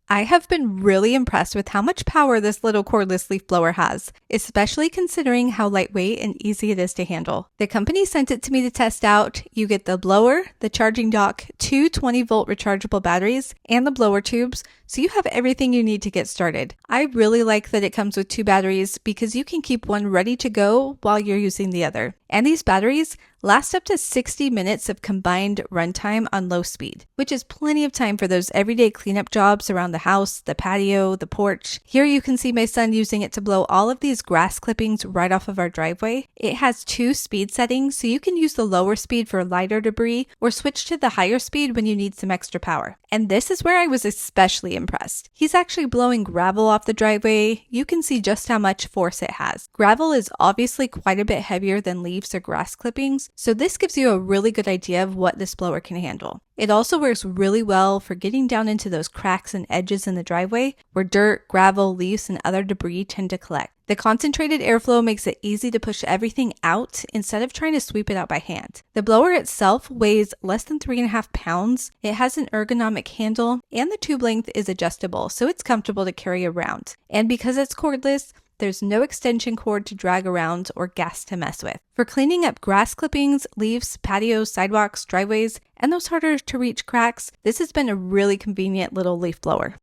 I have been really impressed with how much power this little cordless leaf blower has, especially considering how lightweight and easy it is to handle. The company sent it to me to test out. You get the blower, the charging dock, two 20-volt rechargeable batteries, and the blower tubes, so you have everything you need to get started. I really like that it comes with two batteries because you can keep one ready to go while you're using the other. And these batteries last up to 60 minutes of combined runtime on low speed, which is plenty of time for those everyday cleanup jobs around the house, the patio, the porch. Here you can see my son using it to blow all of these grass clippings right off of our driveway. It has two speed settings, so you can use the lower speed for lighter debris or switch to the higher speed when you need some extra power. And this is where I was especially impressed. He's actually blowing gravel off the driveway. You can see just how much force it has. Gravel is obviously quite a bit heavier than leaves or grass clippings, so this gives you a really good idea of what this blower can handle. It also works really well for getting down into those cracks and edges in the driveway where dirt, gravel, leaves, and other debris tend to collect. The concentrated airflow makes it easy to push everything out instead of trying to sweep it out by hand. The blower itself weighs less than 3.5 pounds. It has an ergonomic handle, and the tube length is adjustable, so it's comfortable to carry around. And because it's cordless, there's no extension cord to drag around or gas to mess with. For cleaning up grass clippings, leaves, patios, sidewalks, driveways, and those harder to reach cracks, this has been a really convenient little leaf blower.